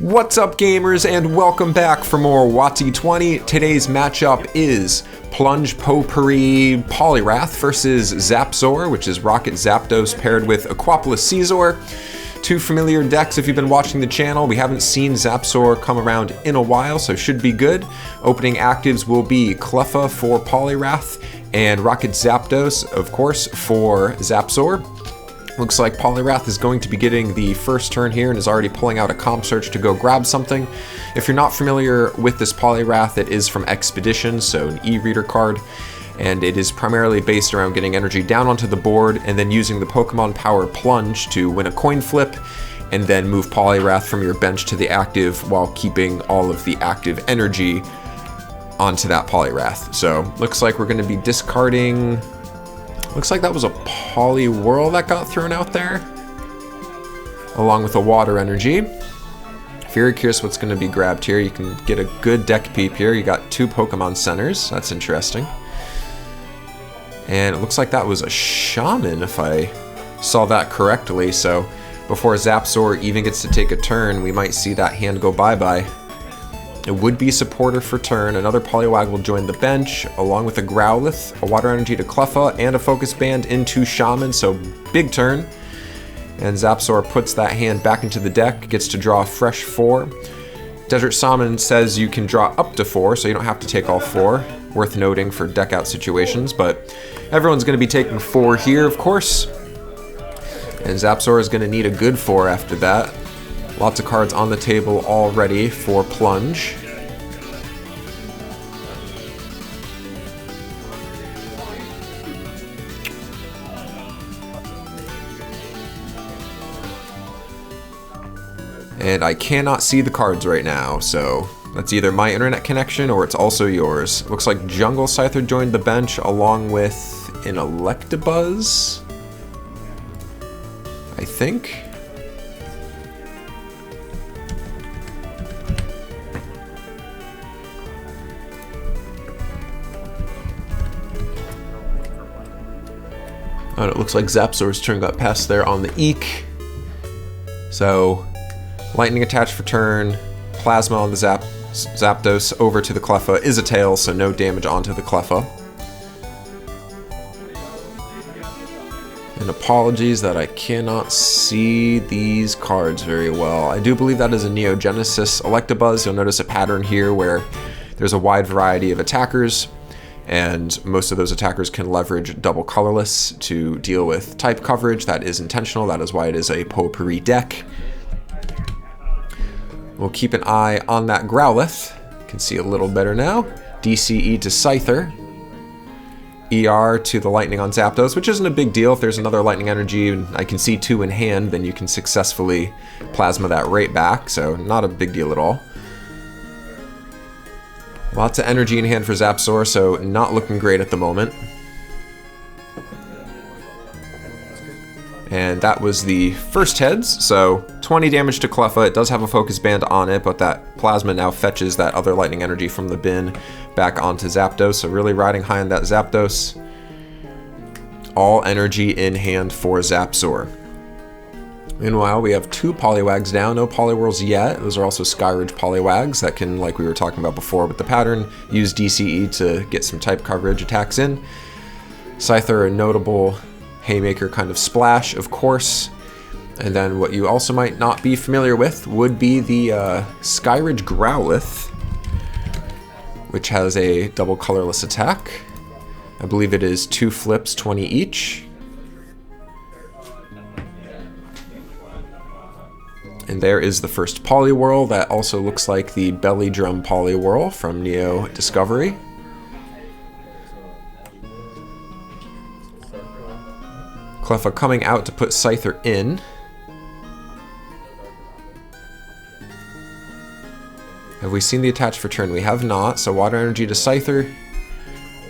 What's up, gamers, and welcome back for more WotC-20. Today's matchup is Plunge Potpourri Poliwrath versus ZapZor, which is Rocket Zapdos paired with Aquapolis Scizor. Two familiar decks if you've been watching the channel. We haven't seen ZapZor come around in a while, so should be good. Opening actives will be Cleffa for Poliwrath and Rocket Zapdos, of course, for ZapZor. Looks like Poliwrath is going to be getting the first turn here and is already pulling out a comp search to go grab something. If you're not familiar with this Poliwrath, it is from Expedition, so an e-reader card, and it is primarily based around getting energy down onto the board and then using the Pokemon power Plunge to win a coin flip and then move Poliwrath from your bench to the active while keeping all of the active energy onto that Poliwrath. So looks like we're going to be discarding. Looks like that was a Poliwrath that got thrown out there, along with a water energy. Very curious what's going to be grabbed here. You can get a good deck peep here. You got two Pokemon centers. That's interesting. And it looks like that was a Shaman, if I saw that correctly. So before ZapZor even gets to take a turn, we might see that hand go bye-bye. It would be supporter for turn. Another Poliwag will join the bench, along with a Growlithe, a Water Energy to Cleffa, and a Focus Band into Shaman, so big turn. And ZapZor puts that hand back into the deck, gets to draw a fresh 4. Desert Shaman says you can draw up to 4, so you don't have to take all 4. Worth noting for deck out situations, but everyone's going to be taking 4 here, of course. And ZapZor is going to need a good 4 after that. Lots of cards on the table already for Plunge. And I cannot see the cards right now, so that's either my internet connection or it's also yours. Looks like Jungle Scyther joined the bench along with an Electabuzz, I think. And it looks like ZapZor's turn got passed there on the Eek. So, Lightning attached for turn, Plasma on the Zapdos over to the Cleffa is a tail, so no damage onto the Cleffa. And apologies that I cannot see these cards very well. I do believe that is a Neogenesis Electabuzz. You'll notice a pattern here where there's a wide variety of attackers, and most of those attackers can leverage double colorless to deal with type coverage. That is intentional. That is why it is a potpourri deck. We'll keep an eye on that Growlithe. You can see a little better now. DCE to Scyther. ER to the Lightning on Zapdos, which isn't a big deal. If there's another Lightning Energy and I can see 2 in hand, then you can successfully Plasma that right back, so not a big deal at all. Lots of energy in hand for ZapZor, so not looking great at the moment. And that was the first heads, so 20 damage to Cleffa. It does have a Focus Band on it, but that Plasma now fetches that other Lightning Energy from the bin back onto Zapdos, so really riding high on that Zapdos. All energy in hand for ZapZor. Meanwhile, we have 2 Poliwags down, no Poliwhirls yet. Those are also Skyridge Poliwags that can, like we were talking about before with the pattern, use DCE to get some type coverage attacks in. Scyther, a notable Haymaker kind of splash, of course. And then what you also might not be familiar with would be the Skyridge Growlithe, which has a double colorless attack. I believe it is 2 flips, 20 each. And there is the first Poliwhirl. That also looks like the Belly Drum Poliwhirl from Neo Discovery. Cleffa coming out to put Scyther in. Have we seen the attach for turn? We have not, so Water Energy to Scyther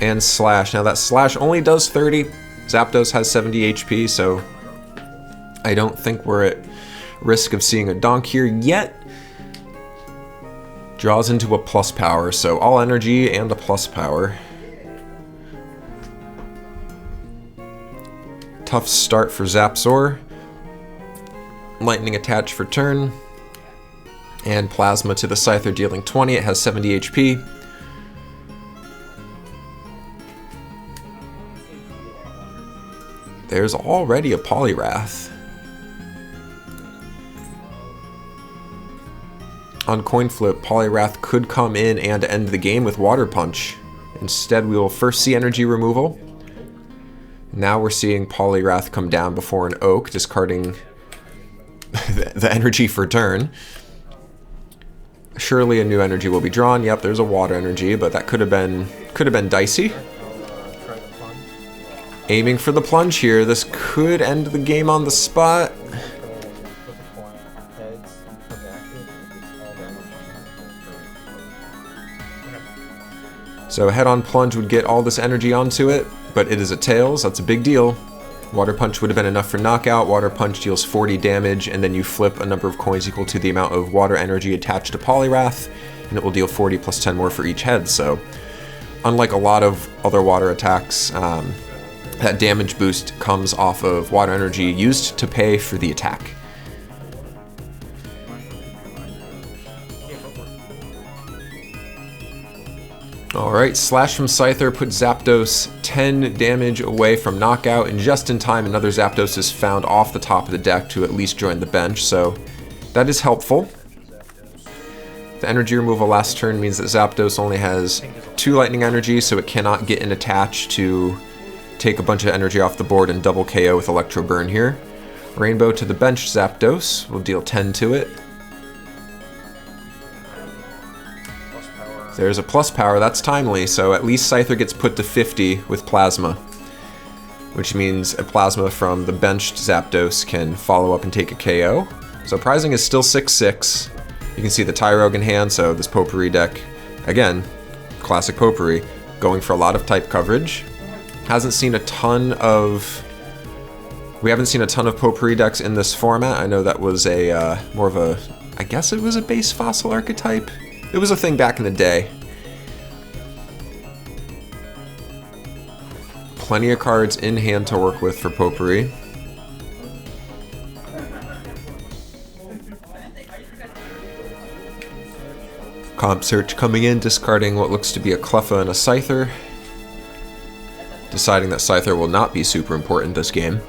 and Slash. Now that Slash only does 30. Zapdos has 70 HP, so I don't think we're at risk of seeing a donk here yet. Draws into a plus power, so all energy and a plus power. Tough start for ZapZor. Lightning attach for turn. And Plasma to the Scyther, dealing 20. It has 70 HP. There's already a Poliwrath. On coin flip, Poliwrath could come in and end the game with Water Punch. Instead, we will first see energy removal. Now we're seeing Poliwrath come down before an Oak, discarding the energy for turn. Surely a new energy will be drawn. Yep, there's a water energy, but that could have been dicey. Aiming for the plunge here. This could end the game on the spot. So head-on plunge would get all this energy onto it, but it is a tails. That's a big deal. Water Punch would have been enough for knockout. Water Punch deals 40 damage, and then you flip a number of coins equal to the amount of water energy attached to Poliwrath, and it will deal 40 plus 10 more for each head. So unlike a lot of other water attacks, that damage boost comes off of water energy used to pay for the attack. Alright, Slash from Scyther puts Zapdos 10 damage away from knockout, and just in time another Zapdos is found off the top of the deck to at least join the bench, so that is helpful. The energy removal last turn means that Zapdos only has 2 lightning energy, so it cannot get an attach to take a bunch of energy off the board and double KO with Electro Burn here. Rainbow to the bench Zapdos will deal 10 to it. There's a plus power, that's timely, so at least Scyther gets put to 50 with Plasma, which means a Plasma from the benched Zapdos can follow up and take a KO. So Prizing is still 6-6. You can see the Tyrogue in hand, so this Potpourri deck, again, classic Potpourri, going for a lot of type coverage. We haven't seen a ton of Potpourri decks in this format. I know that was a more of a, I guess it was a base fossil archetype. It was a thing back in the day. Plenty of cards in hand to work with for Potpourri. Comp Search coming in, discarding what looks to be a Cleffa and a Scyther. Deciding that Scyther will not be super important this game.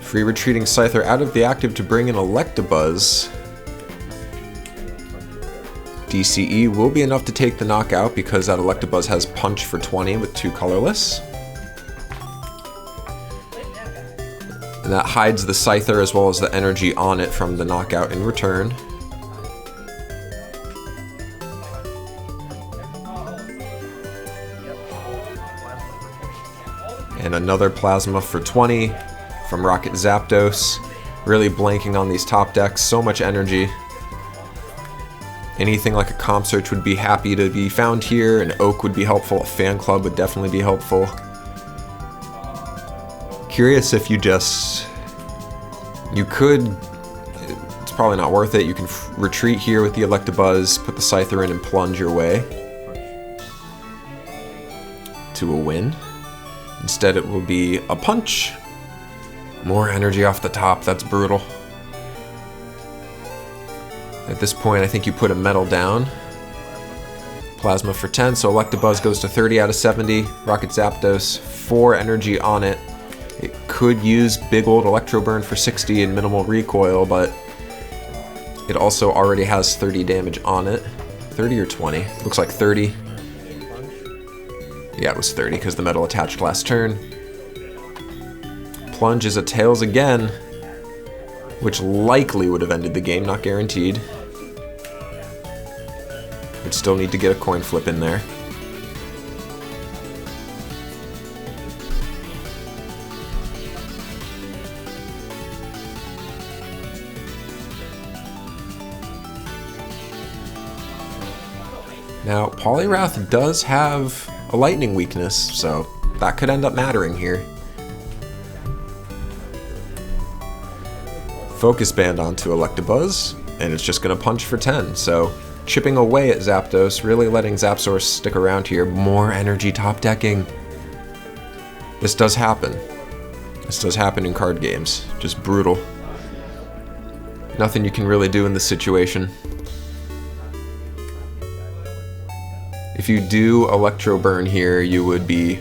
Free retreating Scyther out of the active to bring in Electabuzz. DCE will be enough to take the knockout because that Electabuzz has Punch for 20 with 2 colorless. And that hides the Scyther as well as the energy on it from the knockout in return. And another Plasma for 20 from Rocket Zapdos. Really blanking on these top decks, so much energy. Anything like a Comp Search would be happy to be found here, an Oak would be helpful, a Fan Club would definitely be helpful. Curious if you could, it's probably not worth it, you can retreat here with the Electabuzz, put the Scyther in and plunge your way to a win. Instead it will be a Punch. More energy off the top, that's brutal. At this point, I think you put a Metal down. Plasma for 10, so Electabuzz goes to 30 out of 70. Rocket Zapdos, 4 energy on it. It could use big old Electro Burn for 60 and minimal recoil, but it also already has 30 damage on it. 30 or 20? Looks like 30. Yeah, it was 30 because the Metal attached last turn. Plunge is a Tails again, which likely would have ended the game, not guaranteed. Would still need to get a coin flip in there. Now, Poliwrath does have a lightning weakness, so that could end up mattering here. Focus Band onto Electabuzz, and it's just going to punch for 10. So chipping away at Zapdos, really letting ZapZor stick around here. More energy top decking. This does happen. This does happen in card games. Just brutal. Nothing you can really do in this situation. If you do Electro Burn here, you would be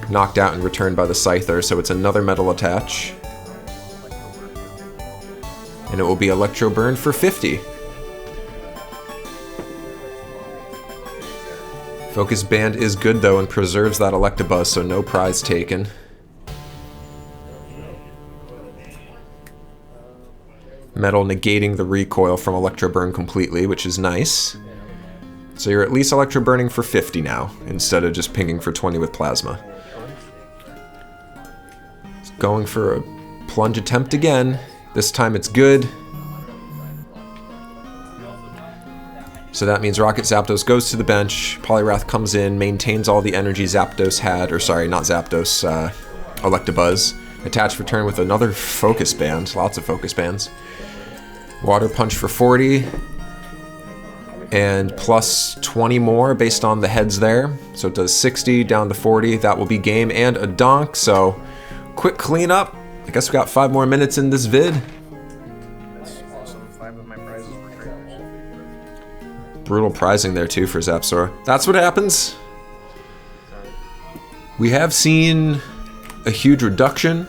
knocked out and returned by the Scyther, so it's another Metal Attach. And it will be Electro Burn for 50. Focus Band is good though and preserves that Electabuzz, so no prize taken. Metal negating the recoil from Electro Burn completely, which is nice. So you're at least Electro Burning for 50 now, instead of just pinging for 20 with Plasma. It's going for a Plunge attempt again. This time it's good. So that means Rocket Zapdos goes to the bench, Poliwrath comes in, maintains all the energy Zapdos had, or sorry, not Zapdos, Electabuzz. Attach for turn with another Focus Band, lots of Focus Bands. Water Punch for 40, and plus 20 more based on the heads there. So it does 60 down to 40, that will be game and a donk, so quick cleanup. I guess we got 5 more minutes in this vid. That's awesome. 5 of my prizes were trainers. Brutal prizing there too for ZapZor. That's what happens. We have seen a huge reduction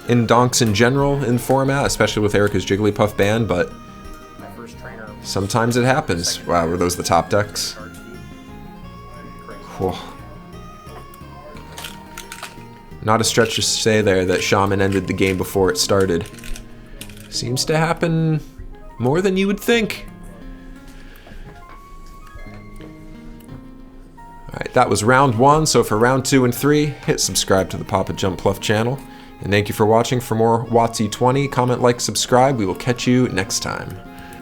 in donks in general in format, especially with Erica's Jigglypuff ban, but sometimes it happens. Wow, were those the top decks? Whoa. Not a stretch to say there that Shaman ended the game before it started. Seems to happen more than you would think. Alright, that was round 1, so for round 2 and 3, hit subscribe to the Papa Jump Pluff channel. And thank you for watching. For more WotC-20, comment, like, subscribe. We will catch you next time.